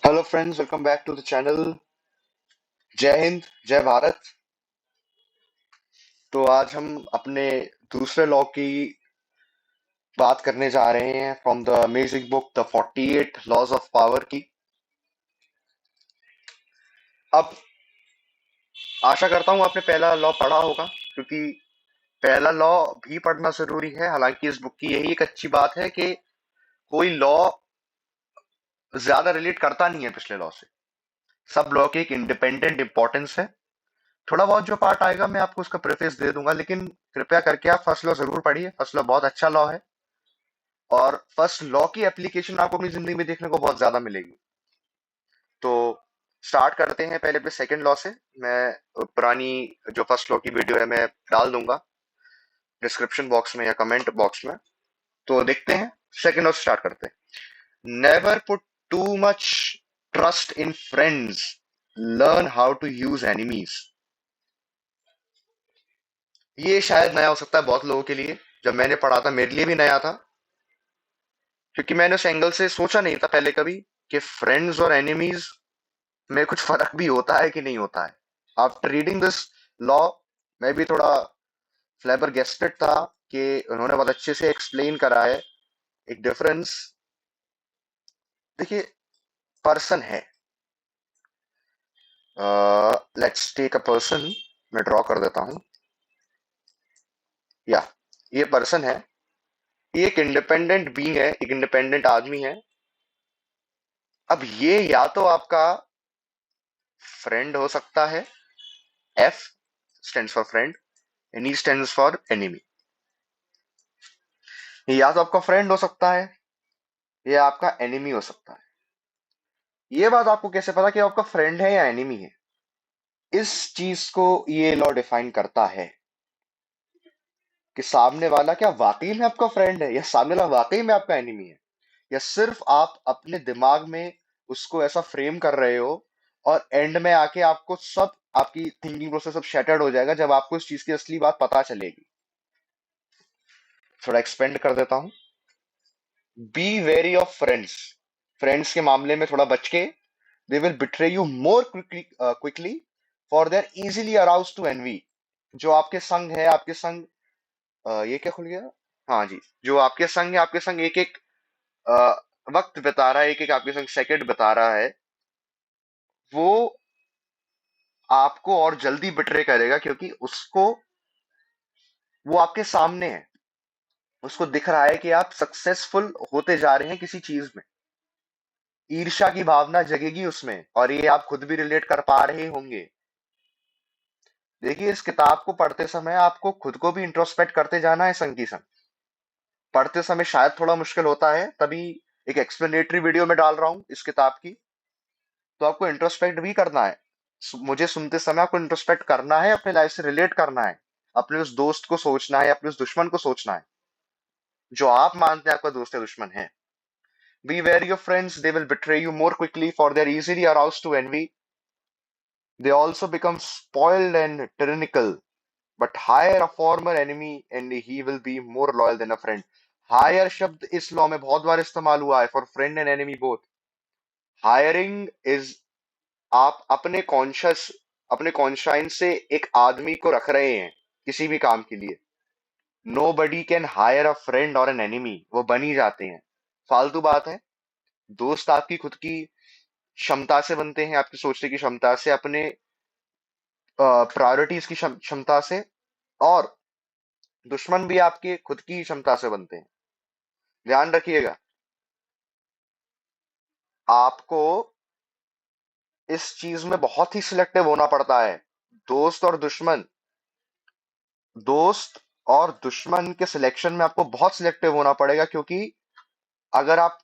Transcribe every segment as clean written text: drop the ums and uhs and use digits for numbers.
Hello friends, welcome back to the channel. जय हिंद, जय भारत। तो आज हम अपने दूसरे लॉ की बात करने जा रहे हैं from the amazing book the 48 laws of power की। अब आशा करता हूं आपने पहला लॉ पढ़ा होगा, क्योंकि पहला लॉ भी पढ़ना जरूरी है। हालांकि इस बुक की यही एक अच्छी बात है कि कोई लॉ ज्यादा रिलेट करता नहीं है पिछले लॉ से। सब लॉ की एक इंडिपेंडेंट इंपॉर्टेंस है। थोड़ा बहुत जो पार्ट आएगा मैं आपको उसका प्रेफेस दे दूंगा, लेकिन कृपया करके आप फर्स्ट लॉ जरूर पढ़िए। फर्स्ट लॉ बहुत अच्छा लॉ है और फर्स्ट लॉ की एप्लीकेशन आपको अपनी जिंदगी में देखने को बहुत ज्यादा मिलेगी। तो स्टार्ट करते हैं पहले अपने सेकंड लॉ से। मैं पुरानी जो फर्स्ट लॉ की वीडियो है मैं डाल दूंगा डिस्क्रिप्शन बॉक्स में या कमेंट बॉक्स में। तो देखते हैं, सेकंड लॉ से स्टार्ट करते हैं। Never put too much trust in friends, learn how to use enemies. ये शायद नया हो सकता है बहुत लोगों के लिए। जब मैंने पढ़ा था मेरे लिए भी नया था, क्योंकि मैंने उस एंगल से सोचा नहीं था पहले कभी कि फ्रेंड्स और एनिमीज में कुछ फर्क भी होता है कि नहीं होता है। आफ्टर रीडिंग दिस लॉ मैं भी थोड़ा फ्लैबरगेस्टेड था कि उन्होंने बहुत अच्छे से एक्सप्लेन करा है एक डिफरेंस। देखिए, पर्सन है, लेट्स टेक अ पर्सन। मैं ड्रॉ कर देता हूं। या ये पर्सन है, ये एक इंडिपेंडेंट बीइंग है, एक इंडिपेंडेंट आदमी है। अब ये या तो आपका फ्रेंड हो सकता है, F stands for friend and E stands for enemy. या तो आपका फ्रेंड हो सकता है या आपका एनिमी हो सकता है। ये बात आपको कैसे पता कि आपका फ्रेंड है या एनिमी है? इस चीज को ये लॉ डिफाइन करता है कि सामने वाला क्या वाकई में आपका फ्रेंड है या सामने वाला वाकई में आपका एनिमी है, या सिर्फ आप अपने दिमाग में उसको ऐसा फ्रेम कर रहे हो और एंड में आके आपको सब आपकी थिंकिंग प्रोसेस सब शैटर्ड हो जाएगा जब आपको इस चीज की असली बात पता चलेगी। थोड़ा एक्सपेंड कर देता हूं। Be wary of friends. Friends के मामले में थोड़ा बच के। They will betray you more quickly for they're easily arouse to envy. जो आपके संग है, आपके संग ये क्या खुल गया? हाँ जी। जो आपके संग है, आपके संग एक एक वक्त बिता रहा है, एक एक आपके संग सेकंड बिता रहा है, वो आपको और जल्दी बिट्रे करेगा, क्योंकि उसको वो आपके सामने है। उसको दिख रहा है कि आप सक्सेसफुल होते जा रहे हैं किसी चीज में। ईर्ष्या की भावना जगेगी उसमें, और ये आप खुद भी रिलेट कर पा रहे होंगे। देखिए, इस किताब को पढ़ते समय आपको खुद को भी इंट्रोस्पेक्ट करते जाना है संग की संग। पढ़ते समय शायद थोड़ा मुश्किल होता है, तभी एक एक्सप्लेनेटरी वीडियो में डाल रहा हूँ इस किताब की। तो आपको इंट्रोस्पेक्ट भी करना है। मुझे सुनते समय आपको इंट्रोस्पेक्ट करना है, अपने लाइफ से रिलेट करना है, अपने उस दोस्त को सोचना है, अपने उस दुश्मन को सोचना है जो आप मानते हैं आपका दोस्त या दुश्मन है। Be wary of friends, they will betray you more quickly for they're easily arouse to envy. They also become spoiled and tyrannical, but hire a former enemy and he will be more loyal than a friend. Hire शब्द इस law में बहुत बार इस्तेमाल हुआ है, for friend and enemy both. Hiring is, आप अपने कॉन्शाइन से एक आदमी को रख रहे हैं किसी भी काम के लिए। Nobody can hire a friend और एन एनिमी, वो बन ही जाते हैं। फालतू बात है। दोस्त आपकी खुद की क्षमता से बनते हैं, आपकी सोचने की क्षमता से, अपने प्रायोरिटीज की क्षमता से। और दुश्मन भी आपके खुद की क्षमता से बनते हैं। ध्यान रखिएगा, आपको इस चीज में बहुत ही सिलेक्टिव होना पड़ता है। दोस्त और दुश्मन दोस्त और दुश्मन के सिलेक्शन में आपको बहुत सिलेक्टिव होना पड़ेगा, क्योंकि अगर आप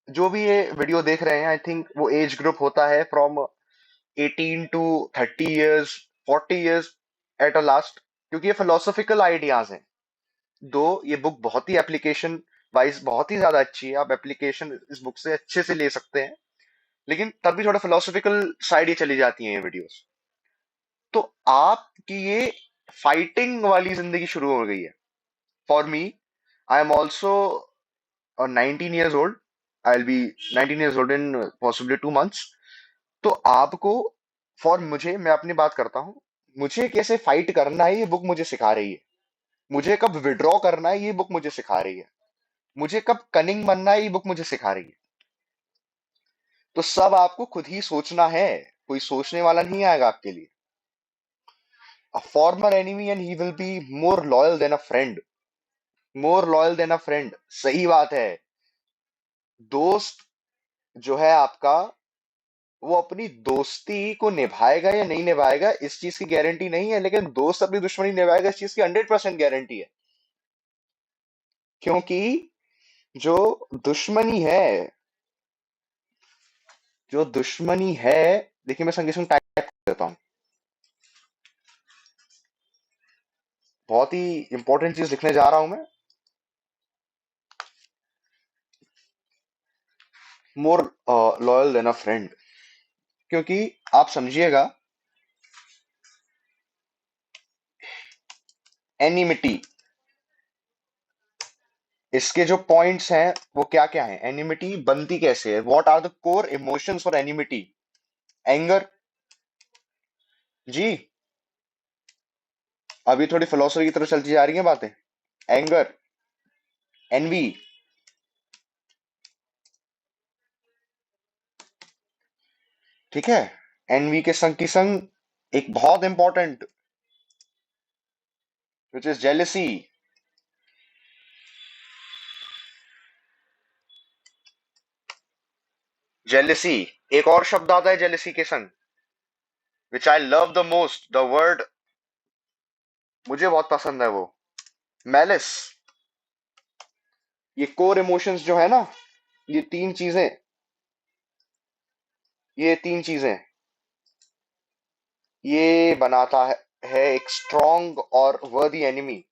जो भी ये वीडियो देख रहे हैं, आई थिंक वो एज ग्रुप होता है from 18 to 30 years, 40 years at a last, क्योंकि ये फिलोसॉफिकल आइडियाज हैं। दो ये बुक बहुत ही एप्लीकेशन वाइज बहुत ही ज्यादा अच्छी है, आप एप्लीकेशन इस बुक से अच्छे से ले सकते हैं, लेकिन तब भी थोड़ा फिलोसॉफिकल साइड ही चली जाती हैं ये वीडियोस। तो आपकी ये फाइटिंग वाली जिंदगी शुरू हो गई है। For me, I am also 19 years old. I will be 19 years old in possibly 2 months. तो आपको, फॉर मुझे, मैं अपनी बात करता हूँ, मुझे कैसे फाइट करना है ये बुक मुझे सिखा रही है। मुझे कब विड्रॉ करना है ये बुक मुझे सिखा रही है। मुझे कब कनिंग बनना है ये बुक मुझे सिखा रही है। तो सब आपको खुद ही सोचना है, कोई सोचने वाला नहीं आएगा आपके लिए। A former enemy and he will be more loyal than a friend. More loyal than a friend. सही बात है। दोस्त जो है आपका, वो अपनी दोस्ती को निभाएगा या नहीं निभाएगा इस चीज की गारंटी नहीं है, लेकिन दोस्त अपनी दुश्मनी निभाएगा इस चीज की 100% गारंटी है। क्योंकि जो दुश्मनी है, जो दुश्मनी है, देखिए मैं संकेत टाइप कर देता हूँ। बहुत ही इंपॉर्टेंट चीज लिखने जा रहा हूं मैं। More loyal than a friend. क्योंकि आप समझिएगा, एनिमिटी, इसके जो पॉइंट्स हैं वो क्या क्या है, एनिमिटी बनती कैसे है, what are the core emotions for enmity. Anger, जी, अभी थोड़ी फिलोसफी की तरफ चलती जा रही है बातें। एंगर, एनवी, ठीक है। एनवी के संग की संग एक बहुत important, which is jealousy. Jealousy, एक और शब्द आता है जेलसी के संग, which I love the most, the word मुझे बहुत पसंद है वो, मैलिस। ये कोर इमोशंस जो है ना, ये तीन चीजें, ये तीन चीजें, ये बनाता है एक स्ट्रॉन्ग और worthy enemy.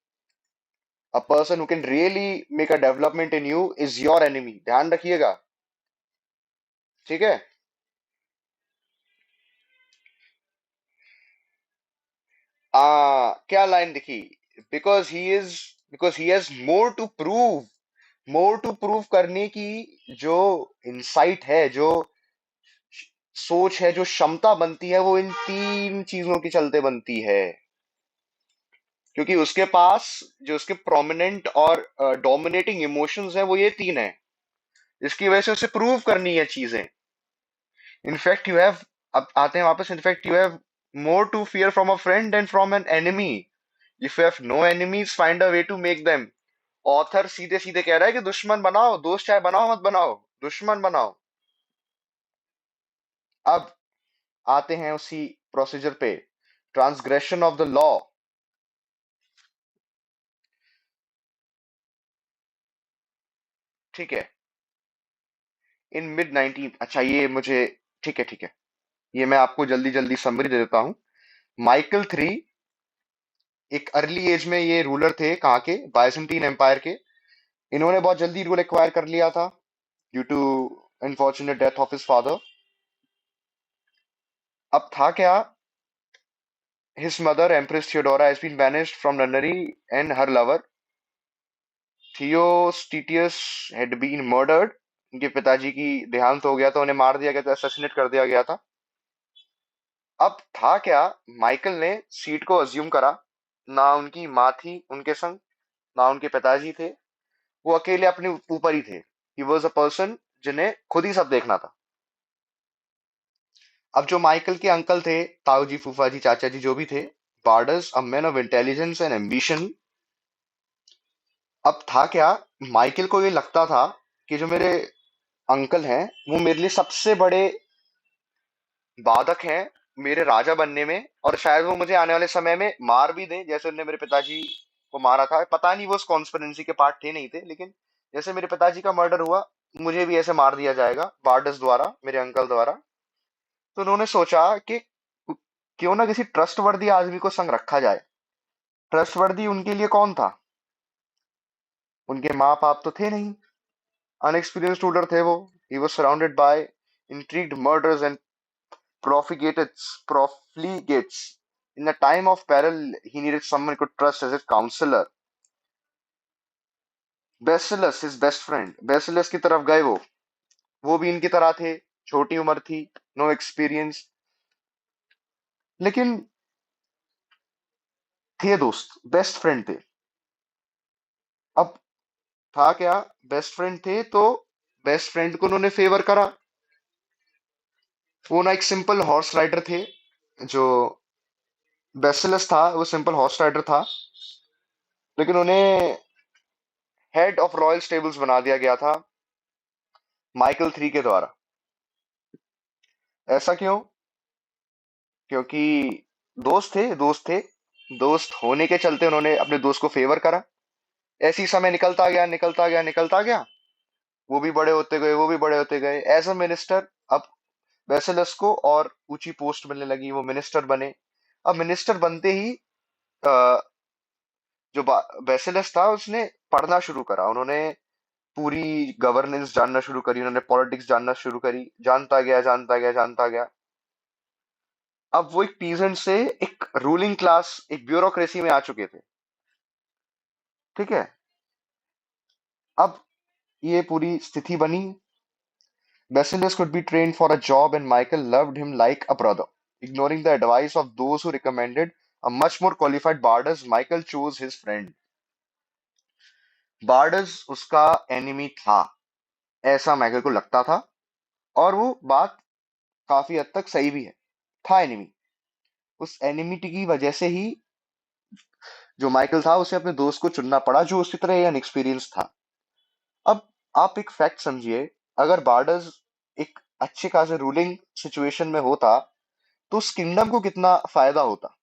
A person who can really make a development in you is your enemy, ध्यान रखिएगा, ठीक है। क्या लाइन दिखी, because he has more to prove करने की जो इंसाइट है, जो सोच है, जो क्षमता बनती है, वो इन तीन चीजों के चलते बनती है। क्योंकि उसके पास जो उसके प्रोमिनेंट और डोमिनेटिंग इमोशंस हैं वो ये तीन है, जिसकी वजह से उसे प्रूव करनी है चीजें। इनफैक्ट यू हैव, अब आते हैं वापस, in fact you have more to fear from a friend and from an enemy. If you have no enemies find a way to make them. Author सीधे सीधे कह रहा है कि दुश्मन बनाओ, दोस्त चाहे बनाओ मत बनाओ, दुश्मन बनाओ। अब आते हैं उसी प्रोसीजर पे, ट्रांसग्रेशन ऑफ द लॉ। ठीक है, इन मिड 19, अच्छा ये मुझे, ठीक है ठीक है, ये मैं आपको जल्दी जल्दी समरी दे देता हूँ। माइकल थ्री एक अर्ली एज में ये रूलर थे, कहाँ के, बाइजेंटीन एम्पायर के। इन्होंने बहुत जल्दी रूल एक्वायर कर लिया था due to unfortunate death of his father. अब था क्या, his mother Empress Theodora has been banished from nunnery and her lover Theoktistos had been murdered. उनके पिताजी की देहांत हो गया था, उन्हें मार दिया गया था, असैसिनेट कर दिया गया था। अब था क्या, माइकल ने सीट को अज्यूम करा। ना उनकी माँ थी उनके संग, ना उनके पिताजी थे, वो अकेले अपने ऊपर ही थे। ही वॉज अ पर्सन जिन्हें खुद ही सब देखना था। अब जो माइकल के अंकल थे, ताऊ जी, फूफा जी, चाचा जी, जो भी थे, borders, a man of intelligence and ambition. अब था क्या, माइकल को ये लगता था कि जो मेरे अंकल हैं वो मेरे लिए सबसे बड़े बाधक हैं मेरे राजा बनने में, और शायद वो मुझे आने वाले समय में मार भी दें, जैसे उन्होंने मेरे पिताजी को मारा था। पता नहीं वो उस कॉन्स्पिरेंसी के पार्ट थे नहीं थे, लेकिन जैसे मेरे पिताजी का मर्डर हुआ, मुझे भी ऐसे मार दिया जाएगा बार्डस द्वारा, मेरे अंकल द्वारा। तो उन्होंने सोचा कि क्यों ना किसी ट्रस्टवर्दी आदमी को संग रखा जाए। ट्रस्टवर्दी उनके लिए कौन था, उनके माँ बाप तो थे नहीं, अनएक्सपीरियंस्ड रूलर थे वो। He was surrounded by intrigued murders and profligates. In a time of peril, he needed someone he could trust as a counselor. Bacillus, his best friend, Bacillus की तरफ गए वो, वो भी इनकी तरह थे, छोटी उम्र थी, नो एक्सपीरियंस, लेकिन थे दोस्त, बेस्ट फ्रेंड थे। अब था क्या, बेस्ट फ्रेंड थे तो बेस्ट फ्रेंड को उन्होंने फेवर करा। वो ना एक सिंपल हॉर्स राइडर थे, जो बेसिलस था वो सिंपल हॉर्स राइडर था, लेकिन उन्हें हेड ऑफ रॉयल स्टेबल्स बना दिया गया था माइकल थ्री के द्वारा। ऐसा क्यों? क्योंकि दोस्त होने के चलते उन्होंने अपने दोस्त को फेवर करा। ऐसी समय निकलता गया, निकलता गया, निकलता गया, वो भी बड़े होते गए, वो भी बड़े होते गए, एज अ मिनिस्टर। अब बेसिलस को और ऊंची पोस्ट मिलने लगी, वो मिनिस्टर बने। अब मिनिस्टर बनते ही अ, जो बेसिलस था उसने पढ़ना शुरू करा, उन्होंने पूरी गवर्नेंस जानना शुरू करी, उन्होंने पॉलिटिक्स जानना शुरू करी, जानता गया, जानता गया, जानता गया। अब वो एक पीजेंट से एक रूलिंग क्लास, एक ब्यूरोक्रेसी में आ चुके थे। ठीक है। अब ये पूरी स्थिति बनी। Bacillus could be trained for a job and Michael loved him like a brother. Ignoring the advice of those who recommended a much more qualified Bardas, Michael chose his friend. Birds उसका enemy था, ऐसा Michael को लगता था, और वो बात काफी हद तक सही भी है, था एनिमी। उस एनिमिटी की वजह से ही जो माइकल था उसे अपने दोस्त को चुनना पड़ा, जो उसी तरह अनएक्सपीरियंस था। अब आप एक फैक्ट समझिए, अगर बार्डर्स एक अच्छे खासे रूलिंग सिचुएशन में होता तो उस किंगडम को कितना फायदा होता।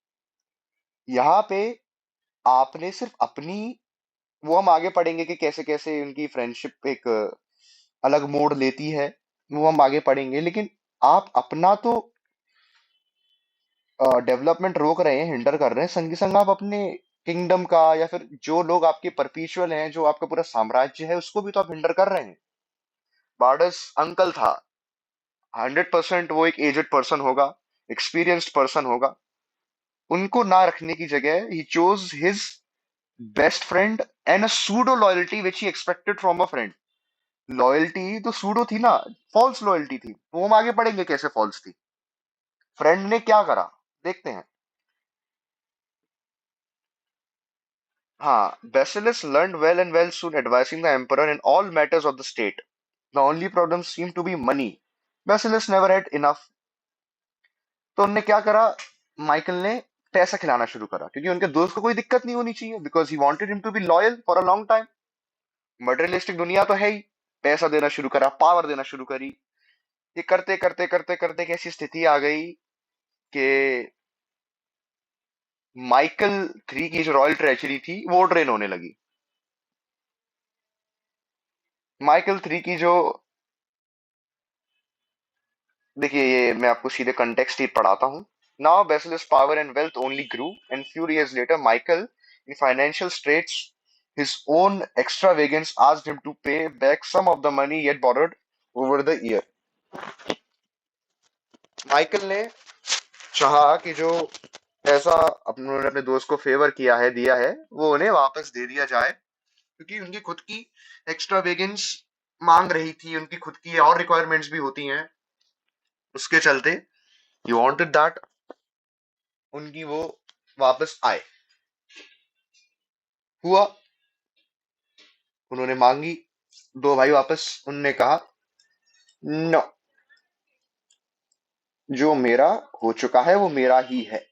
यहाँ पे आपने सिर्फ अपनी, वो हम आगे पढ़ेंगे कि कैसे कैसे उनकी फ्रेंडशिप एक अलग मोड़ लेती है, वो हम आगे पढ़ेंगे, लेकिन आप अपना तो डेवलपमेंट रोक रहे हैं, हिंडर कर रहे हैं, संग ही संग आप अपने किंगडम का या फिर जो लोग आपके परपीचुअल हैं, जो आपका पूरा साम्राज्य है, उसको भी तो आप हिंडर कर रहे हैं। बार्डस अंकल था, 100% वो एक एजेड पर्सन होगा, एक्सपीरियंस्ड पर्सन होगा। उनको ना रखने की जगह he chose his best friend and a pseudo loyalty which he expected from a friend. Loyalty तो सूडो थी ना, फॉल्स लॉयल्टी थी, वो हम आगे पढ़ेंगे कैसे फॉल्स थी। फ्रेंड ने क्या करा, देखते हैं। हाँ, Bacillus learned well and well soon advising the emperor in all matters of the state. The only problem seemed to be money. Bacillus never had enough. तो उनने क्या करा, माइकल ने पैसा खिलाना शुरू करा, क्योंकि उनके दोस्त को कोई दिक्कत नहीं होनी चाहिए, because he wanted him to be loyal for a long time. Materialistic दुनिया तो है ही। पैसा देना शुरू करा, पावर देना शुरू करी। ये करते करते करते करते कैसी स्थिति आ गई कि माइकल थ्री की जो रॉयल ट्रेजरी थी वो ड्रेन होने लगी। माइकल थ्री की जो, देखिए ये मैं आपको सीधे कंटेक्स्ट ही पढ़ाता हूँ। Now Basilius power and wealth only grew and few years later Michael in financial straits his own extravagance asked him to pay back some of the money he had borrowed over the year. Michael ने चाहा कि जो पैसा उन्होंने अपने दोस्त को favour किया है, दिया है, वो उन्हें वापस दे दिया जाए, क्योंकि उनकी खुद की एक्स्ट्रा वेगेंस मांग रही थी, उनकी खुद की और रिक्वायरमेंट्स भी होती हैं, उसके चलते यू वांटेड दैट उनकी वो वापस आए। हुआ, उन्होंने मांगी, दो भाई वापस। उनने कहा नो, जो मेरा हो चुका है वो मेरा ही है।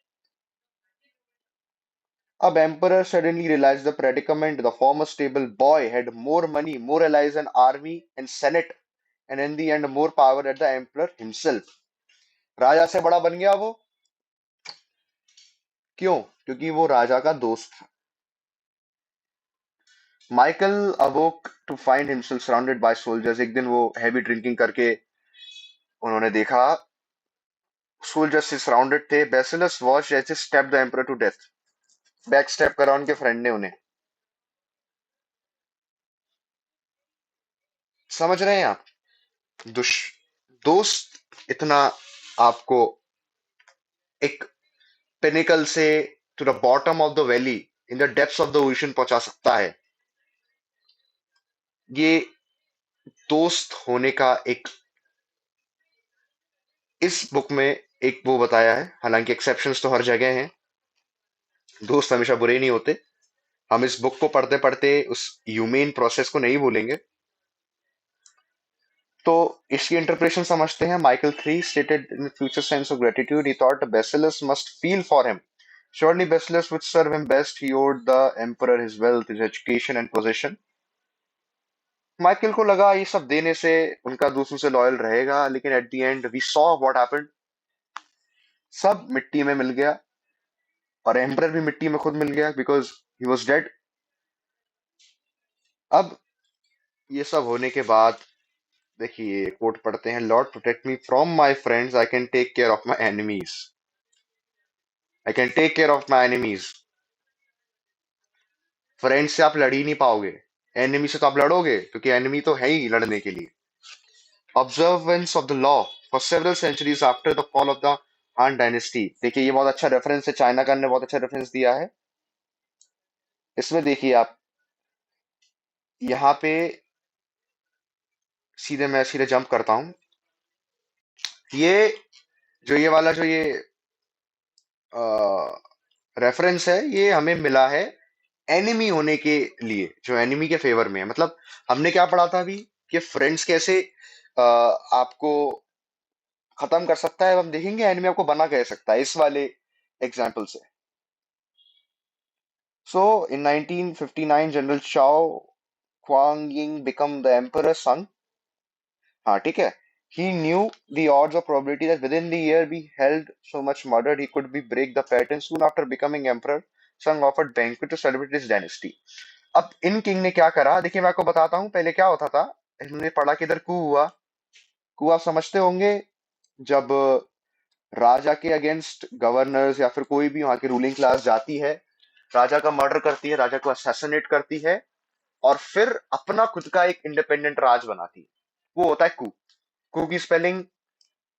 अब emperor suddenly realized the predicament. The former stable boy had more money, more allies, an army and senate, and in the end more power than the emperor himself. राजा से बड़ा बन गया वो। क्यों? क्योंकि वो राजा का दोस्त था। Michael awoke to find himself surrounded by soldiers. एक दिन वो हैवी ड्रिंकिंग करके उन्होंने देखा सोल्जर्स से सराउंडेड थे। Basilius watch as step the emperor to death. Back step करा उनके फ्रेंड ने उन्हें। समझ रहे हैं आप? दुश दोस्त इतना आपको एक पिनिकल से to the bottom of the valley, in the depths of the ocean पहुंचा सकता है। ये दोस्त होने का एक, इस बुक में एक वो बताया है, हालांकि एक्सेप्शंस तो हर जगह हैं, दोस्त हमेशा बुरे नहीं होते। हम इस बुक को पढ़ते पढ़ते उस ह्यूमेन प्रोसेस को नहीं भूलेंगे। तो इसकी इंटरप्रिटेशन समझते हैं। Michael three stated in future sense of gratitude he thought bacillus must feel for him, surely Basileus would serve him best. He owed the emperor his wealth, his education and possession. Michael को लगा ये सब देने से उनका दूसरों से loyal रहेगा, लेकिन at the end we saw what happened, सब मिट्टी में मिल गया, और एम्परर भी मिट्टी में खुद मिल गया, बिकॉज ही वॉज डेड। अब ये सब होने के बाद देखिए कोट पढ़ते हैं, Lord protect me from my friends, I can take care of my enemies, I can take care of my enemies. Friend से आप लड़ ही नहीं पाओगे, एनिमी से तो आप लड़ोगे, क्योंकि एनिमी तो है ही लड़ने के लिए। Observance of the law for several centuries after the fall of the Han dynasty। देखिए ये बहुत अच्छा रेफरेंस है, चाइना का ने बहुत अच्छा रेफरेंस दिया है इसमें। देखिए आप यहाँ पे मैं सीधे जंप करता हूँ। ये ये वाला ये रेफरेंस है, ये हमें मिला है एनिमी होने के लिए, जो एनिमी के फेवर में है। मतलब हमने क्या पढ़ा था अभी, कि फ्रेंड्स कैसे आपको खत्म कर सकता है, अब हम देखेंगे एनिमी आपको बना कैसे सकता है इस वाले एग्जाम्पल से। So in 1959 General Chao Kuang-ying become the emperor son। हाँ ठीक है। He knew the odds of probability that within the year we held so much murder he could be break the pattern। Soon after becoming emperor, Sung offered banquet to celebrate his dynasty। अब इन king ने क्या करा, देखिए मैं आपको बताता हूँ पहले क्या होता था। हमने पढ़ा कि इधर कू हुआ। कू आप समझते होंगे, जब राजा के अगेंस्ट गवर्नर्स या फिर कोई भी वहां की रूलिंग क्लास जाती है, राजा का मर्डर करती है, राजा को असैसिनेट करती है, और फिर अपना खुद का एक इंडिपेंडेंट राज बनाती है, वो होता है कू। कू की स्पेलिंग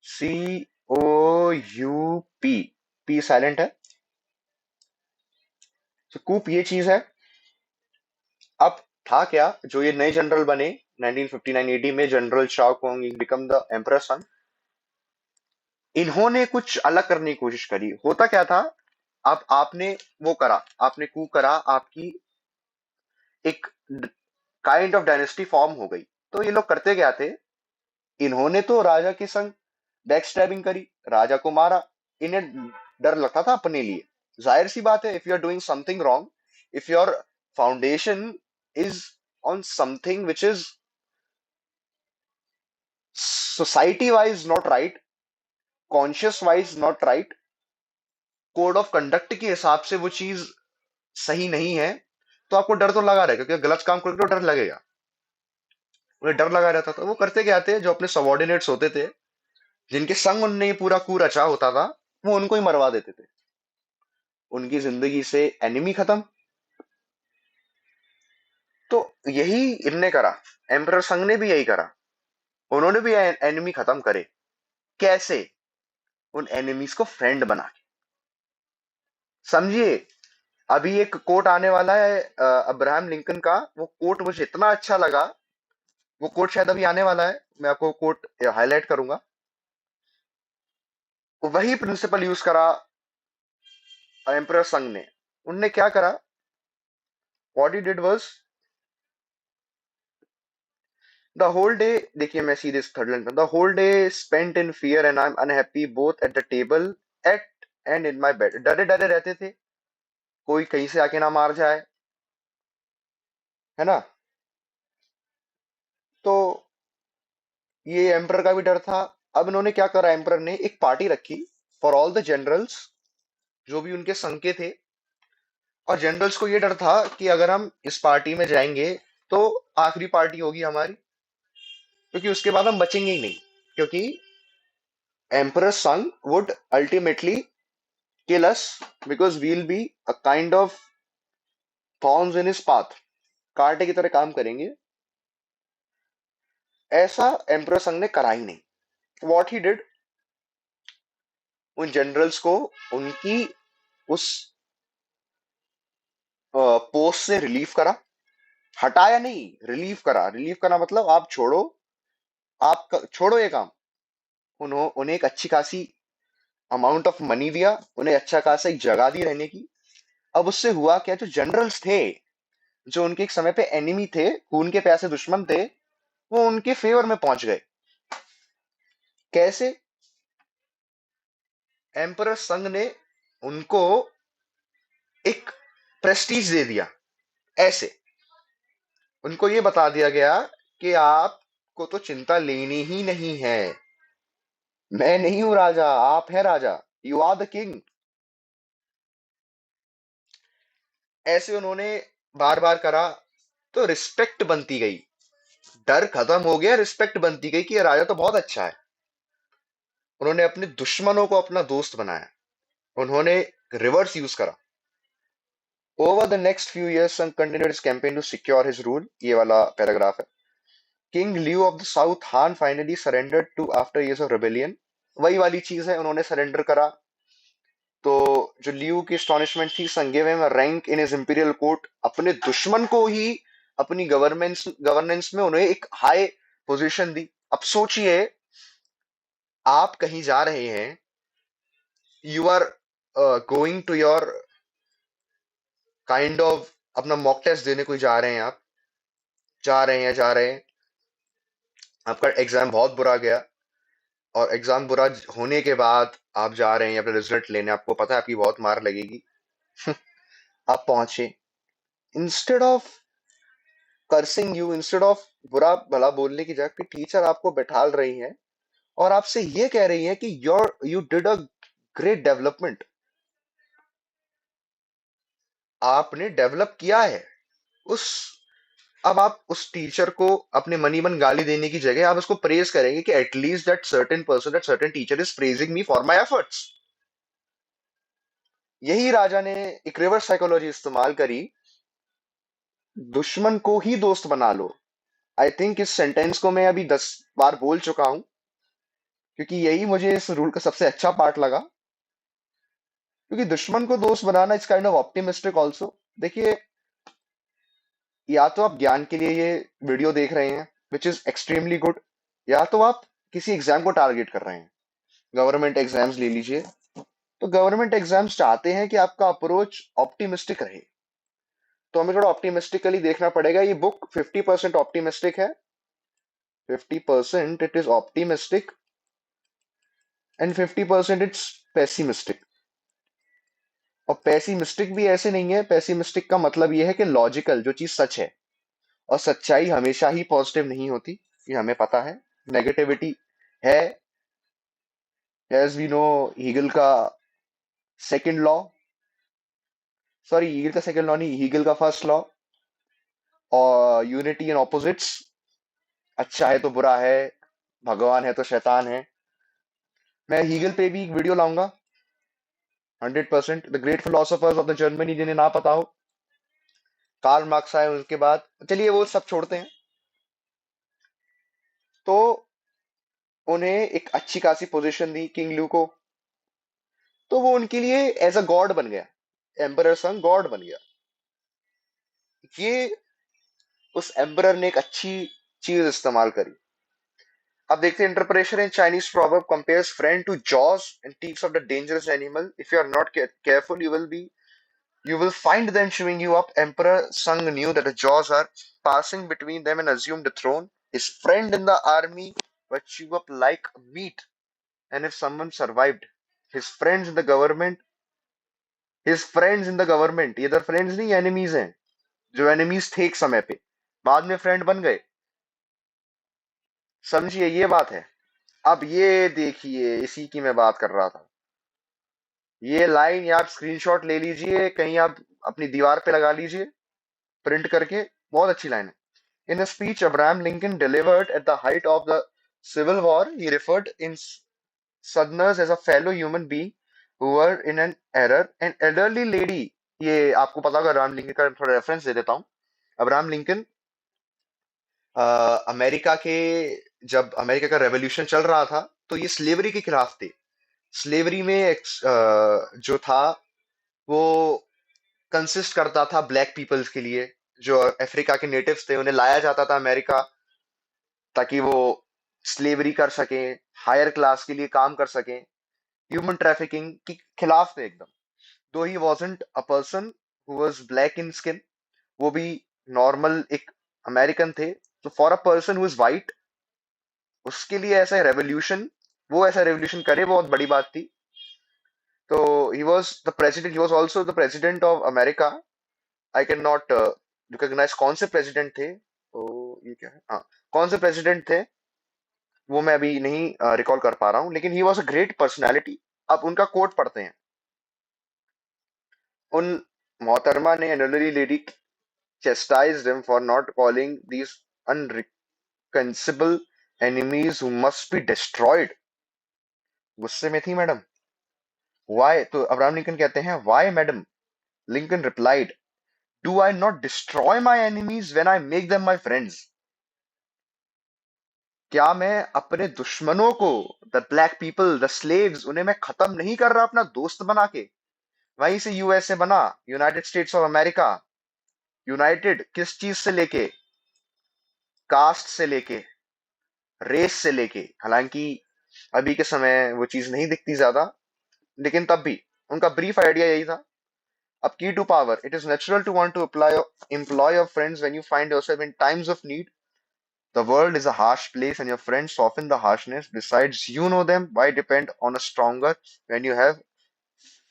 COUP, पी साइलेंट है। तो कूप ये चीज है। अब था क्या, जो ये नए जनरल बने 1959 AD में, General Shao Kong become the emperor son, इन्होंने कुछ अलग करने की कोशिश करी। होता क्या था, अब आपने वो करा, आपने कू करा, आपकी एक काइंड ऑफ डायनेस्टी फॉर्म हो गई। तो ये लोग करते क्या थे, इन्होंने तो राजा के संग बैक स्टैबिंग करी, राजा को मारा, इन्हें डर लगता था अपने लिए। जाहिर सी बात है, if you are doing something wrong, if your foundation is on something which is society wise not right, conscious wise not right, code of conduct के हिसाब से वो चीज सही नहीं है, तो आपको डर तो लगा रहेगा, क्योंकि गलत काम करोगे तो डर लगेगा। उन्हें डर लगा रहता था। वो करते क्या थे, जो अपने सबॉर्डिनेट्स होते थे, जिनके संग उनने ये पूरा कू रचा होता था, वो उनको ही मरवा देते थे। उनकी जिंदगी से एनिमी खत्म। तो यही इनने करा, एम्परर संघ ने भी यही करा। उन्होंने भी एनिमी खत्म करे। कैसे? उन एनिमीज को फ्रेंड बना के। समझिए, अभी एक कोट आने वाला है अब्राहम लिंकन का, वो कोट मुझे इतना अच्छा लगा। वो कोट शायद अभी आने वाला है, मैं आपको कोट हाईलाइट करूंगा। वही प्रिंसिपल यूज करा एम्परर संघ ने। उनने क्या करा, what he did was, the whole day, देखिए मैं सीधे थर्ड लाइन पर, the whole day spent in fear and I am unhappy both at the table at and in my bed. डरे डरे रहते थे, कोई कहीं से आके ना मार जाए, है ना। तो ये एम्परर का भी डर था। अब इन्होंने क्या करा, एम्परर ने एक पार्टी रखी फॉर ऑल द जनरल्स, जो भी उनके संग के थे। और जनरल्स को ये डर था कि अगर हम इस पार्टी में जाएंगे तो आखिरी पार्टी होगी हमारी, क्योंकि उसके बाद हम बचेंगे ही नहीं, क्योंकि emperor son would ultimately kill us because we'll be a kind of thorns in his path। कांटे की तरह काम करेंगे। ऐसा एम्परर संघ ने करा ही नहीं। व्हाट ही डिड, उन जनरल्स को उनकी उस पोस्ट से रिलीव करा। हटाया नहीं, रिलीव करा। रिलीव करा मतलब आप छोड़ो, आप छोड़ो ये काम, उन्हें एक अच्छी खासी अमाउंट ऑफ मनी दिया, उन्हें अच्छा खासा एक जगह दी रहने की। अब उससे हुआ क्या, जो जनरल्स थे, जो उनके एक समय पे एनिमी थे, खून के प्यासे दुश्मन थे, वो उनके फेवर में पहुंच गए। कैसे? एम्परर संग ने उनको एक प्रेस्टीज दे दिया। ऐसे उनको ये बता दिया गया कि आपको तो चिंता लेनी ही नहीं है, मैं नहीं हूं राजा, आप है राजा, यू आर द किंग। ऐसे उन्होंने बार बार करा, तो रिस्पेक्ट बनती गई। डर खत्म हो गया, रिस्पेक्ट बनती गई कि ये राजा तो बहुत अच्छा है। उन्होंने अपने दुश्मनों को अपना दोस्त बनाया, उन्होंने रिवर्स यूज करा। Over the next few years Sung continued his campaign to secure his rule। ये वाला पैराग्राफ है। King Liu of the South Han finally surrendered to after years of rebellion। वही वाली चीज है, उन्होंने सरेंडर करा। तो जो लियू की astonishment थी, संगे में rank in his imperial court, अपने दुश्मन को ही अपनी गवर्नेंस में उन्हें एक हाई पोजीशन दी। अब सोचिए, आप कहीं जा रहे हैं, you are going to your kind of अपना मॉक टेस्ट देने कोई जा रहे हैं, आप जा रहे हैं, आपका एग्जाम बहुत बुरा गया, और एग्जाम बुरा होने के बाद आप जा रहे हैं अपना रिजल्ट लेने, आपको पता है आपकी बहुत मार लगेगी। आप पहुंचे, instead of cursing you, instead of बुरा भला बोलने की जगह पे टीचर आपको बैठाल रही हैं और आपसे ये कह रही है कि you did a great development, आपने डेवलप किया है। उस अब आप उस टीचर को अपने मनी मन गाली देने की जगह आप उसको प्रेज करेंगे कि at least that certain person, that certain teacher is praising me for my efforts. यही राजा ने एक रिवर्स साइकोलॉजी इस्तेमाल करी, दुश्मन को ही दोस्त बना लो। आई थिंक इस सेंटेंस को मैं अभी 10 बार बोल चुका हूं, क्योंकि यही मुझे इस रूल का सबसे अच्छा पार्ट लगा। क्योंकि दुश्मन को दोस्त बनाना is kind of optimistic also. देखिए, या तो आप ज्ञान के लिए ये वीडियो देख रहे हैं, विच इज एक्सट्रीमली गुड, या तो आप किसी एग्जाम को टारगेट कर रहे हैं। गवर्नमेंट एग्जाम्स ले लीजिए, तो गवर्नमेंट एग्जाम्स चाहते हैं कि आपका अप्रोच ऑप्टिमिस्टिक रहे, तो हमें थोड़ा ऑप्टिमिस्टिकली देखना पड़ेगा। ये बुक 50% ऑप्टिमिस्टिक है, 50% it is optimistic, and 50% it's pessimistic. और पेसिमिस्टिक भी ऐसे नहीं है, पेसिमिस्टिक का मतलब ये है कि लॉजिकल, जो चीज सच है, और सच्चाई हमेशा ही पॉजिटिव नहीं होती, ये हमें पता है। नेगेटिविटी है, एज वी नो, हीगल का सेकंड लॉ, सॉरी हीगल का सेकंड लॉ नहीं, हीगल का फर्स्ट लॉ, और यूनिटी इन ऑपोजिट्स, अच्छा है तो बुरा है, भगवान है तो शैतान है। मैं हीगल पे भी एक वीडियो लाऊंगा, 100%। The great philosophers of the Germany, जिन्हें ना पता हो, कार्ल मार्क्स आए उनके बाद, चलिए वो सब छोड़ते हैं। तो उन्हें एक अच्छी खासी पोजीशन दी किंग ल्यू को, तो वो उनके लिए एज अ गॉड बन गया, एम्परर सन गॉड बन गया। ये उस एम्परर ने एक अच्छी चीज इस्तेमाल करी। अब देखते हैं interpretation in Chinese proverb compares friend to jaws and teeth of the dangerous animal। if you are not careful, you will find them chewing you up। Emperor Sung knew that the jaws are passing between them and assumed the throne। His friend in the army were chew up like meat, and if someone survived, his friends in the government, ये इधर friends नहीं enemies हैं, जो enemies थे एक समय पे, बाद में फ्रेंड बन गए। समझिए, ये बात है। अब ये देखिए, इसी की मैं बात कर रहा था। ये लाइन या आप स्क्रीनशॉट ले लीजिए, कहीं आप अपनी दीवार पे लगा लीजिए प्रिंट करके, बहुत अच्छी लाइन है। In a speech Abraham Lincoln delivered at the height of the Civil War, he referred in Southerners as a fellow human being who were in an error। An elderly lady, ये आपको पता होगा, Abraham Lincoln का थोड़ा reference दे देता हूँ। Abraham Lincoln America के, जब अमेरिका का रेवोल्यूशन चल रहा था, तो ये स्लेवरी के खिलाफ थे। स्लेवरी में जो था, वो कंसिस्ट करता था ब्लैक पीपल्स के लिए, जो अफ्रीका के नेटिव्स थे, उन्हें लाया जाता था अमेरिका, ताकि वो स्लेवरी कर सकें, हायर क्लास के लिए काम कर सकें, ह्यूमन ट्रैफिकिंग के खिलाफ थे एकदम। Though he wasn't a person who was black in skin, वो भी नॉर्मल एक अमेरिकन थे, तो for a person who is white, उसके लिए ऐसा रेवोल्यूशन, वो ऐसा रेवोल्यूशन करे, बहुत बड़ी बात थी। तो he was the president, he was also the president of America. I can not recognise कौन से प्रेसिडेंट थे, तो ये क्या है, हाँ, कौन से प्रेसिडेंट थे वो मैं अभी नहीं रिकॉल कर पा रहा हूँ, लेकिन he was a great personality. अब उनका कोट पढ़ते हैं। उन मोहतरमा ने एनरली lady chastised him for not calling these unreconcilable enemies who must be destroyed. गुस्से में थी मैडम। Why? तो अब्राहम लिंकन कहते हैं, Why, madam? Lincoln replied, Do I not destroy my enemies when I make them my friends? क्या मैं अपने दुश्मनों को, the black people, the slaves, उन्हें मैं खत्म नहीं कर रहा अपना दोस्त बना के? वहीं से यूएसए बना, United states of America. United किस चीज से लेके? कास्ट से लेके, रेस से लेके। हालांकि अभी के समय वो चीज नहीं दिखती ज्यादा, लेकिन तब भी उनका ब्रीफ आइडिया यही था। अब key to power, it is natural to want to employ your friends when you find yourself in times of need. The world is a harsh place and your friends soften the harshness. Besides, you know them. Why depend on a stronger when you have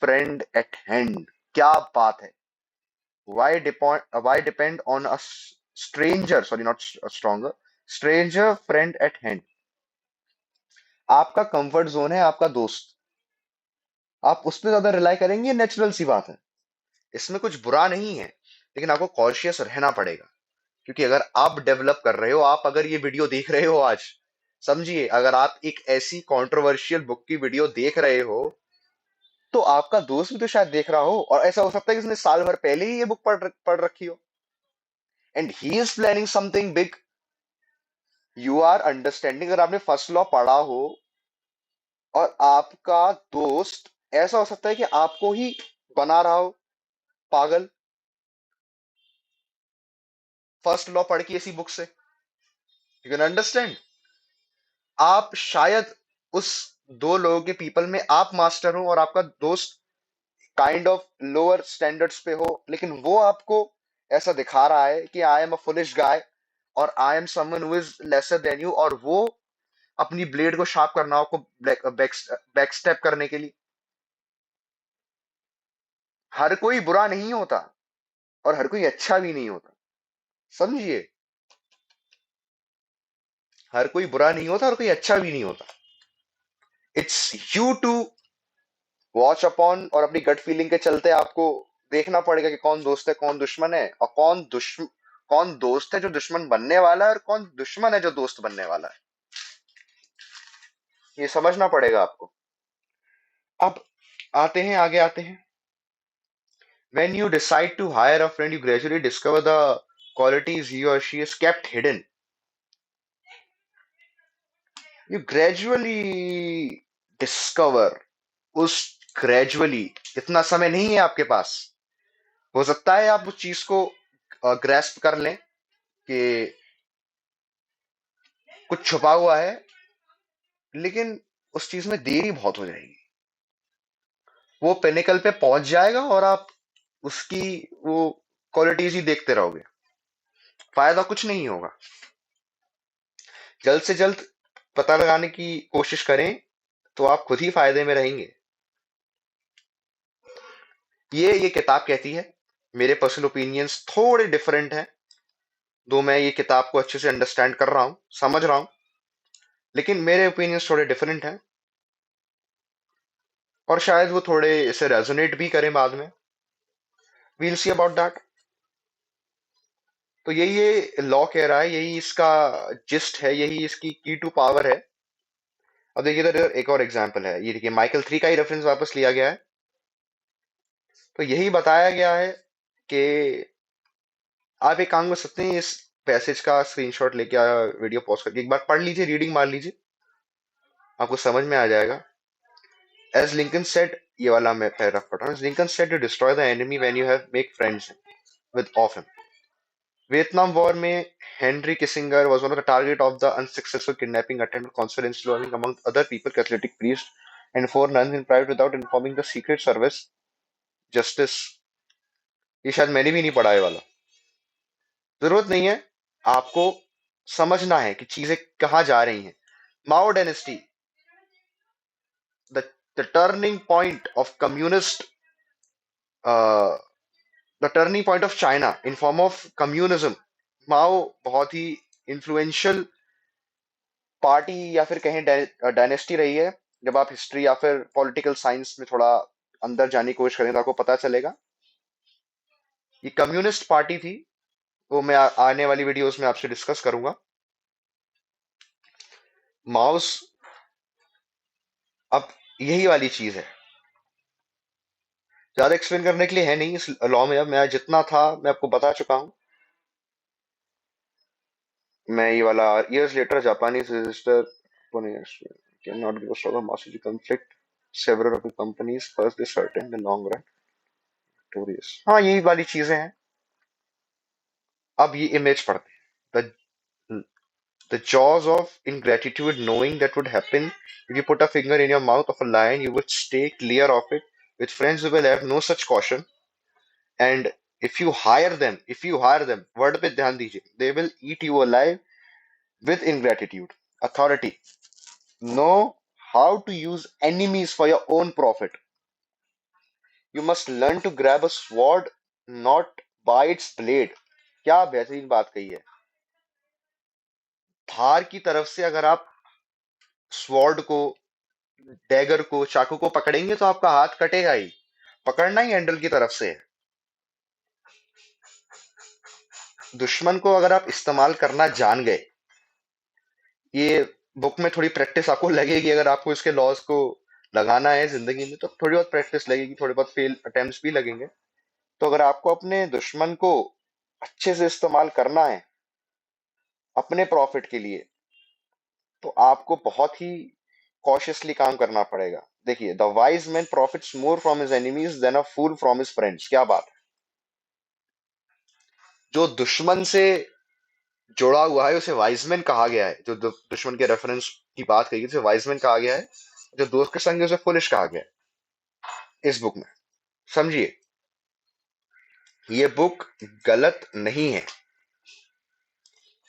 friend at hand? क्या बात है? Why depend on a stranger, sorry, not a stronger, stranger friend at hand? आपका comfort zone है आपका दोस्त, आप उस पर ज्यादा रिलाई करेंगे, नेचुरल सी बात है, इसमें कुछ बुरा नहीं है। लेकिन आपको कॉशियस रहना पड़ेगा, क्योंकि अगर आप डेवलप कर रहे हो, आप अगर ये वीडियो देख रहे हो आज, समझिए, अगर आप एक ऐसी कंट्रोवर्शियल बुक की वीडियो देख रहे हो, तो आपका दोस्त भी तो शायद देख रहा हो, और ऐसा हो सकता है कि उसने साल भर पहले ही ये बुक पढ़ रखी हो, and he is planning something big. You are understanding, अगर आपने फर्स्ट लॉ पढ़ा हो और आपका दोस्त, ऐसा हो सकता है कि आपको ही बना रहा हो पागल, फर्स्ट लॉ पढ़ के इसी बुक से। यू कैन अंडरस्टैंड, आप शायद उस दो लोगों के पीपल में आप मास्टर हो और आपका दोस्त काइंड ऑफ लोअर स्टैंडर्ड्स पे हो, लेकिन वो आपको ऐसा दिखा रहा है कि आई एम अ फुलिश गाय और I am someone who is lesser than you, और वो अपनी ब्लेड को शार्प करना हो आपको बैक स्टेप करने के लिए। हर कोई बुरा नहीं होता और हर कोई अच्छा भी नहीं होता, समझिए, हर कोई बुरा नहीं होता और कोई अच्छा भी नहीं होता। It's you to watch upon, और अपनी गट फीलिंग के चलते आपको देखना पड़ेगा कि कौन दोस्त है कौन दुश्मन है, और कौन दोस्त है जो दुश्मन बनने वाला है, और कौन दुश्मन है जो दोस्त बनने वाला है। ये समझना पड़ेगा आपको। अब आते हैं, आगे आते हैं। When you decide to hire a friend, you gradually discover the qualities he or she is kept hidden. You gradually discover, उस gradually, इतना समय नहीं है आपके पास। हो सकता है आप उस चीज को ग्रेस्प कर लें कि कुछ छुपा हुआ है, लेकिन उस चीज में देरी बहुत हो जाएगी। वो पिनिकल पे पहुंच जाएगा और आप उसकी वो क्वालिटीज ही देखते रहोगे, फायदा कुछ नहीं होगा। जल्द से जल्द पता लगाने की कोशिश करें, तो आप खुद ही फायदे में रहेंगे। ये किताब कहती है। मेरे पर्सनल ओपिनियंस थोड़े डिफरेंट हैं, दो मैं ये किताब को अच्छे से अंडरस्टैंड कर रहा हूं, समझ रहा हूं, लेकिन मेरे ओपिनियंस थोड़े डिफरेंट हैं, और शायद वो थोड़े इसे रेजोनेट भी करें बाद में। We'll see about that. तो यही ये लॉ कह रहा है, यही इसका जिस्ट है, यही इसकी की टू पावर है। अब देखिए, इधर एक और एग्जांपल है, ये देखिए, माइकल 3 का ही रेफरेंस वापस लिया गया है। तो यही बताया गया है कि आप एक काम कर सकते हैं, इस पैसेज का स्क्रीनशॉट लेके वीडियो पॉज करके एक बार पढ़ लीजिए, रीडिंग मार लीजिए, आपको समझ में आ जाएगा। एज लिंकन सेड, ये वाला मैं पैराग्राफ पढ़ रहा हूँ। Lincoln said to destroy the enemy when you have make friends with of him, Vietnam war में Henry Kissinger was one of the target of the unsuccessful kidnapping attempt of conference learning among other people Catholic priest and four nuns in private without informing the secret service justice। ये शायद मैंने भी नहीं पढ़ा है वाला। जरूरत नहीं है, आपको समझना है कि चीजें कहाँ जा रही हैं। Mao dynasty, the turning point of communist, the turning point of China in form of communism. Mao बहुत ही इन्फ्लुएंशियल पार्टी या फिर कहें डायनेस्टी रही है। जब आप हिस्ट्री या फिर पॉलिटिकल साइंस में थोड़ा अंदर जाने की कोशिश करें तो आपको पता चलेगा। ये कम्युनिस्ट पार्टी थी, वो मैं आने वाली वीडियोस में आपसे डिस्कस करूंगा। माउस, अब यही वाली चीज है, ज्यादा एक्सप्लेन करने के लिए है नहीं इस लॉ में। अब मैं जितना था मैं आपको बता चुका हूं। मैं ये वाला years later Japanese register cannot give a sort of massive conflict several of the companies first they certain in the long run victorious। हाँ, यही वाली चीजें हैं। अब ये इमेज पढ़ते हैं, the jaws of ingratitude knowing that would happen if you put a finger in your mouth of a lion you would stay clear of it with friends who will have no such caution and if you hire them word पे ध्यान दीजिए, they will eat you alive with ingratitude। authority, know how to use enemies for your own profit। You must learn to grab a sword not by its blade। क्या बेहतरीन बात कही है। धार की तरफ से अगर आप स्वॉर्ड को, डैगर को, चाकू को पकड़ेंगे तो आपका हाथ कटेगा ही। पकड़ना ही हैंडल की तरफ से है। दुश्मन को अगर आप इस्तेमाल करना जान गए, ये बुक में थोड़ी प्रैक्टिस आपको लगेगी। अगर आपको इसके लॉज को लगाना है जिंदगी में तो थोड़ी बहुत प्रैक्टिस लगेगी, थोड़े बहुत फेल अटेम्प्ट्स भी लगेंगे। तो अगर आपको अपने दुश्मन को अच्छे से इस्तेमाल करना है अपने प्रॉफिट के लिए, तो आपको बहुत ही कॉशियसली काम करना पड़ेगा। देखिए, the wise man profits more from his enemies than a fool from his friends. क्या बात है। जो दुश्मन से जुड़ा हुआ है उसे वाइजमैन कहा गया है। जो दुश्मन के रेफरेंस की बात कही उसे वाइजमैन कहा गया है। जो दोस्त के संग है उसे फुलिश कहा गया है इस बुक में। समझिए, ये बुक गलत नहीं है,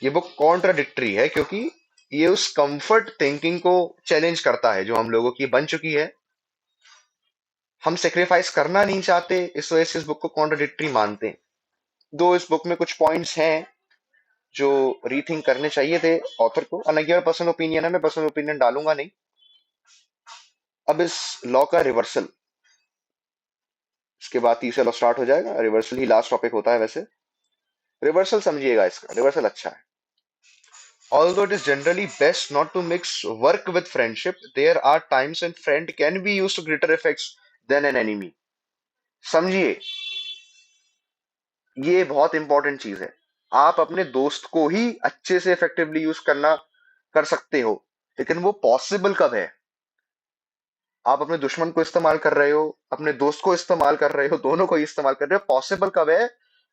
ये बुक कॉन्ट्राडिक्टरी है, क्योंकि ये उस कंफर्ट थिंकिंग को चैलेंज करता है जो हम लोगों की बन चुकी है। हम सेक्रीफाइस करना नहीं चाहते, इस वजह से इस बुक को कॉन्ट्राडिक्टरी मानते हैं। दो इस बुक में कुछ पॉइंट्स हैं जो रीथिंक करने चाहिए थे ऑथर को। हालांकि मेरा पर्सनल ओपिनियन है, मैं पर्सनल ओपिनियन डालूंगा नहीं। अब इस लॉ का रिवर्सल, इसके बाद तीसरा लॉ स्टार्ट हो जाएगा। रिवर्सल ही लास्ट टॉपिक होता है वैसे। रिवर्सल समझिएगा, इसका रिवर्सल अच्छा है। Although it is generally best not to mix work with friendship, there are times when friend can be used to greater effects than an enemy। समझिए, ये बहुत इंपॉर्टेंट चीज है। आप अपने दोस्त को ही अच्छे से इफेक्टिवली यूज करना कर सकते हो, लेकिन वो पॉसिबल कब है। आप अपने दुश्मन को इस्तेमाल कर रहे हो, अपने दोस्त को इस्तेमाल कर रहे हो, दोनों को ही इस्तेमाल कर रहे हो। पॉसिबल कब है,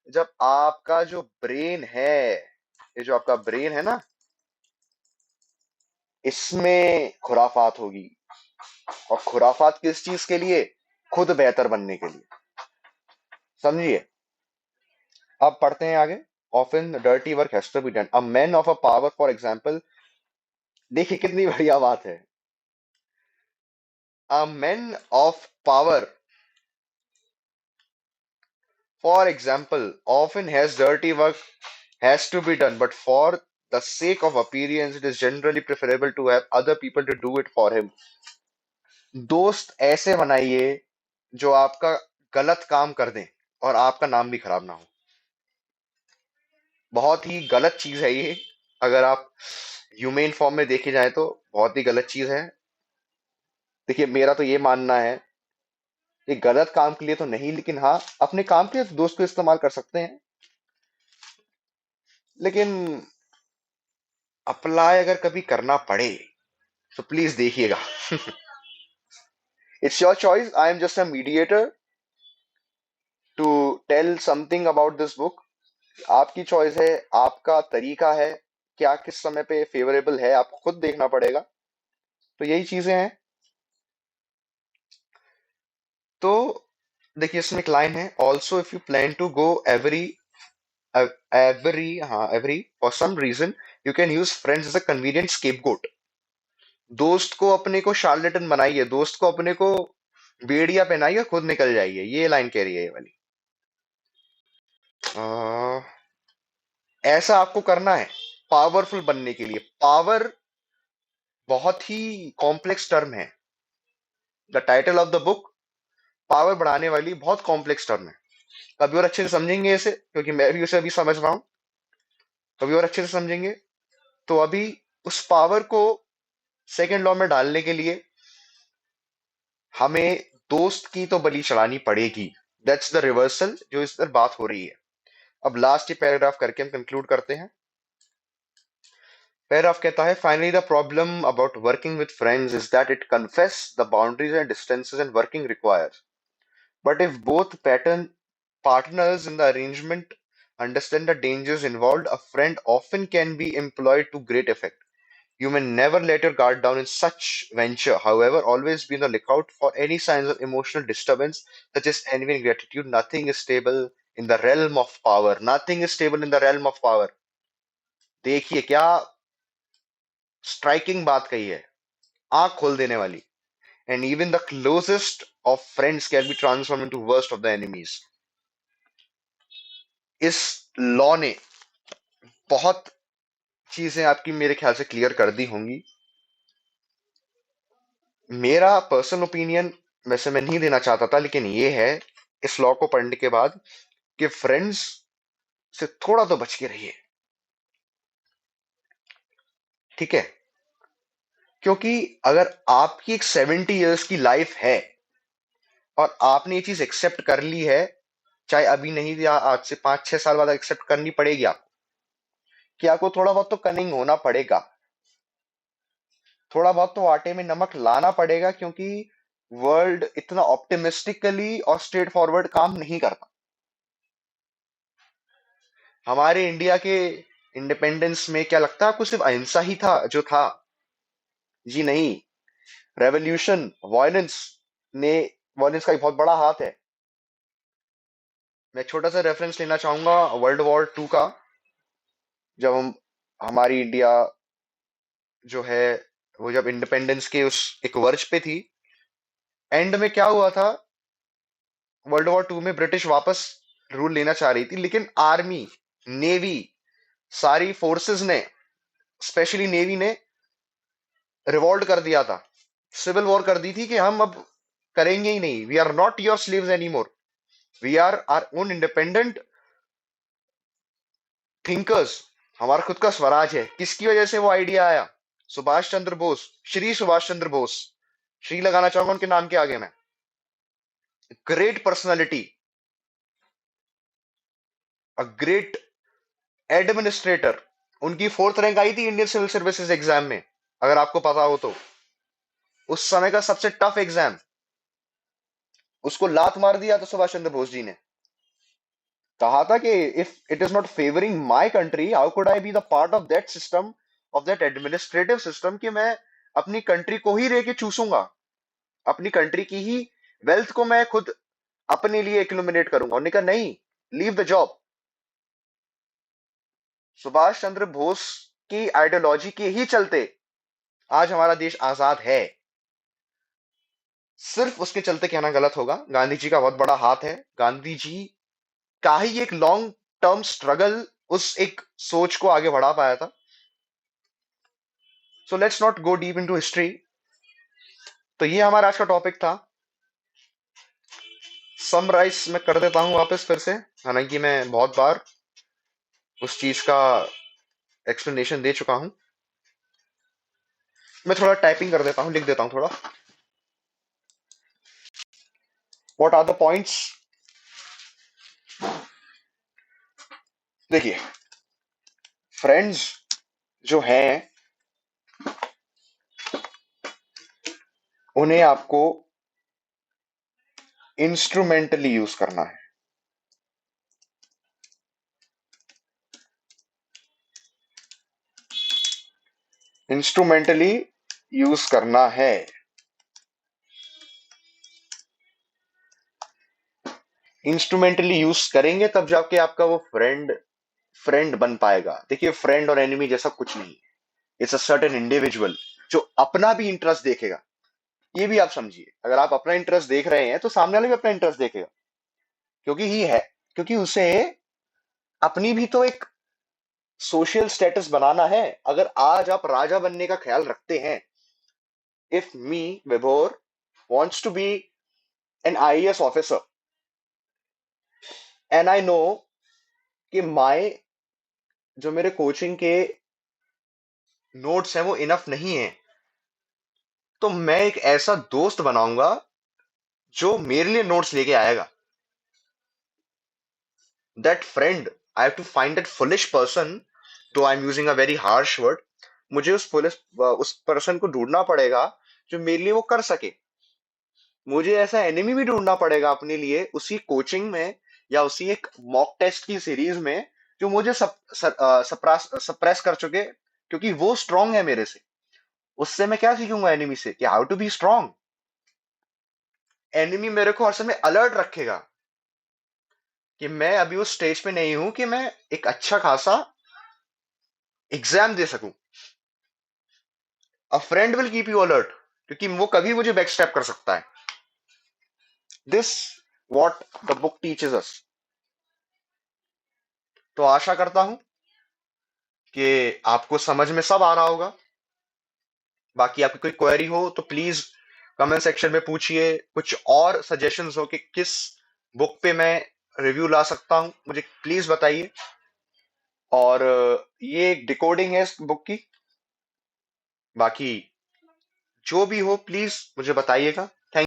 जब आपका जो ब्रेन है, ये जो आपका ब्रेन है ना, इसमें खुराफात होगी। और खुराफात किस चीज के लिए, खुद बेहतर बनने के लिए। समझिए, अब पढ़ते हैं आगे। Often dirty work has to be done, a man of a power for example. देखिए कितनी बढ़िया बात है। A man of power for example often has dirty work has to be done, but for the sake of appearance it is generally preferable to have other people to do it for him। दोस्त ऐसे बनाइए जो आपका गलत काम कर दें और आपका नाम भी खराब ना हो। बहुत ही गलत चीज है ये, अगर आप ह्यूमेन फॉर्म में देखे जाए तो बहुत ही गलत चीज है। देखिए, मेरा तो ये मानना है, ये गलत काम के लिए तो नहीं, लेकिन हाँ अपने काम के लिए दोस्त को इस्तेमाल कर सकते हैं, लेकिन अप्लाई अगर कभी करना पड़े तो प्लीज देखिएगा। It's your choice, I am just a mediator to tell something about this book. आपकी चॉइस है, आपका तरीका है, क्या किस समय पे फेवरेबल है आपको खुद देखना पड़ेगा। तो यही चीजें हैं। तो देखिए इसमें एक लाइन है, also if you plan to go every for some reason you can use friends as a convenient scapegoat. दोस्त को अपने को शार्लेटन बनाइए, दोस्त को अपने को बेड़िया पहनाइए, खुद निकल जाइए, ये लाइन कह रही है ये वाली। अ, ऐसा आपको करना है पावरफुल बनने के लिए। पावर बहुत ही कॉम्प्लेक्स टर्म है। The title of the book, power बढ़ाने वाली बहुत कॉम्प्लेक्स टर्म है। कभी और अच्छे से समझेंगे इसे, क्योंकि मैं भी उसे अभी समझ रहा हूँ। कभी और अच्छे से समझेंगे। तो अभी उस पावर को सेकंड लॉ में डालने के लिए हमें दोस्त की तो बलि चढ़ानी पड़ेगी। दैट्स द रिवर्सल जो इस पर बात हो रही है। अब लास्ट ये पैराग्राफ करके हम कंक्लूड करते हैं। पैराग्राफ कहता है, finally the problem about working with friends is that it confess the boundaries and distances and working requires, but if both partners in the arrangement understand the dangers involved, a friend often can be employed to great effect. You may never let your guard down in such venture. However, always be on the lookout for any signs of emotional disturbance, such as envy and gratitude. Nothing is stable in the realm of power. Nothing is stable in the realm of power. देखिए क्या striking बात कही है, आंख खोल देने वाली। And even the closest of friends can be transformed into worst of the enemies. इस लॉ ने बहुत चीजें आपकी मेरे ख्याल से क्लियर कर दी होंगी। मेरा पर्सनल ओपिनियन वैसे मैं नहीं देना चाहता था, लेकिन ये है इस लॉ को पढ़ने के बाद कि फ्रेंड्स से थोड़ा तो बच के रहिए, ठीक है। क्योंकि अगर आपकी एक 70 इयर्स की लाइफ है और आपने ये चीज एक्सेप्ट कर ली है, चाहे अभी नहीं या आज से 5-6 साल बाद एक्सेप्ट करनी पड़ेगी आपको, कि आपको थोड़ा बहुत तो कनिंग होना पड़ेगा, थोड़ा बहुत तो आटे में नमक लाना पड़ेगा, क्योंकि वर्ल्ड इतना ऑप्टिमिस्टिकली और स्ट्रेट फॉरवर्ड काम नहीं करता। हमारे इंडिया के इंडिपेंडेंस में क्या लगता है आपको सिर्फ अहिंसा ही था जो था? जी नहीं। रेवोल्यूशन, वायलेंस ने, वायलेंस का एक बहुत बड़ा हाथ है। मैं एक छोटा सा रेफरेंस लेना चाहूंगा वर्ल्ड वॉर 2 का। जब हमारी इंडिया जो है वो जब इंडिपेंडेंस के उस एक वर्ष पे थी, एंड में क्या हुआ था, वर्ल्ड वॉर 2 में ब्रिटिश वापस रूल लेना चाह रही थी, लेकिन आर्मी, नेवी, सारी फोर्सेस ने, स्पेशली नेवी ने रिवॉल्ट कर दिया था, सिविल वॉर कर दी थी कि हम अब करेंगे ही नहीं, we are not your slaves any more, we are our own independent thinkers, हमारा खुद का स्वराज है। किसकी वजह से वो आइडिया आया? सुभाष चंद्र बोस, श्री सुभाष चंद्र बोस। श्री लगाना चाहूंगा उनके नाम के आगे मैं। Great personality, a great administrator. उनकी 4th रैंक आई थी इंडियन सिविल सर्विसेज एग्जाम में, अगर आपको पता हो तो। उस समय का सबसे टफ एग्जाम, उसको लात मार दिया था सुभाष चंद्र बोस जी ने। कहा था कि if it is not favouring my country, how could I be the part of that system, of that administrative system, कि मैं अपनी कंट्री को ही रेके चूसूंगा, अपनी कंट्री की ही वेल्थ को मैं खुद अपने लिए एक्लुमिनेट करूंगा। उन्होंने कहा नहीं, leave the job. Subhash Chandra Bose की आइडियोलॉजी के ही चलते आज हमारा देश आजाद है। सिर्फ उसके चलते कहना गलत होगा, गांधी जी का बहुत बड़ा हाथ है। गांधी जी का ही एक लॉन्ग टर्म स्ट्रगल उस एक सोच को आगे बढ़ा पाया था। So let's not go deep into history. तो ये हमारा आज का टॉपिक था। समराइज मैं कर देता हूं वापस फिर से, हालांकि मैं बहुत बार उस चीज का एक्सप्लेनेशन दे चुका हूं। मैं थोड़ा टाइपिंग कर देता हूं, लिख देता हूं थोड़ा। What are the points? देखिए, फ्रेंड्स जो हैं उन्हें आपको इंस्ट्रूमेंटली यूज करना है। इंस्ट्रूमेंटली यूज करना है। इंस्ट्रूमेंटली यूज करेंगे तब जाके आपका वो फ्रेंड फ्रेंड बन पाएगा। देखिए, फ्रेंड और एनिमी जैसा कुछ नहीं है। इट्स अ सर्टेन इंडिविजुअल जो अपना भी इंटरेस्ट देखेगा। ये भी आप समझिए, अगर आप अपना इंटरेस्ट देख रहे हैं तो सामने वाले भी अपना इंटरेस्ट देखेगा, क्योंकि ही है, क्योंकि उसे अपनी भी तो एक सोशल स्टेटस बनाना है। अगर आज आप राजा बनने का ख्याल रखते हैं, इफ मी विभोर wants to be an IAS officer and I know कि माय जो मेरे कोचिंग के नोट्स हैं वो इनफ नहीं है, तो मैं एक ऐसा दोस्त बनाऊंगा जो मेरे लिए नोट्स लेके आएगा। That friend, I have to find that foolish person, तो I am using a very harsh word. मुझे उस पर्सन को ढूंढना पड़ेगा जो मेरे लिए वो कर सके। मुझे ऐसा एनिमी भी ढूंढना पड़ेगा अपने लिए उसी कोचिंग में या उसी एक मॉक टेस्ट की सीरीज में, जो मुझे सप्रेस कर चुके, क्योंकि वो स्ट्रांग है मेरे से। उससे मैं क्या सीखूंगा एनिमी से, कि how to be strong. Enemy मेरे को हर समय अलर्ट रखेगा कि मैं अभी उस स्टेज पे नहीं हूं कि मैं एक अच्छा खासा एग्जाम दे सकूं। अ friend will keep you alert, क्योंकि वो कभी मुझे बैक स्टेप कर सकता है। This what the book teaches us. तो आशा करता हूं कि आपको समझ में सब आ रहा होगा। बाकी आपकी कोई क्वेरी हो तो प्लीज कमेंट सेक्शन में पूछिए। कुछ और सजेशंस हो कि किस बुक पे मैं रिव्यू ला सकता हूं, मुझे प्लीज बताइए। और ये एक डिकोडिंग है इस बुक की। बाकी जो भी हो प्लीज मुझे बताइएगा।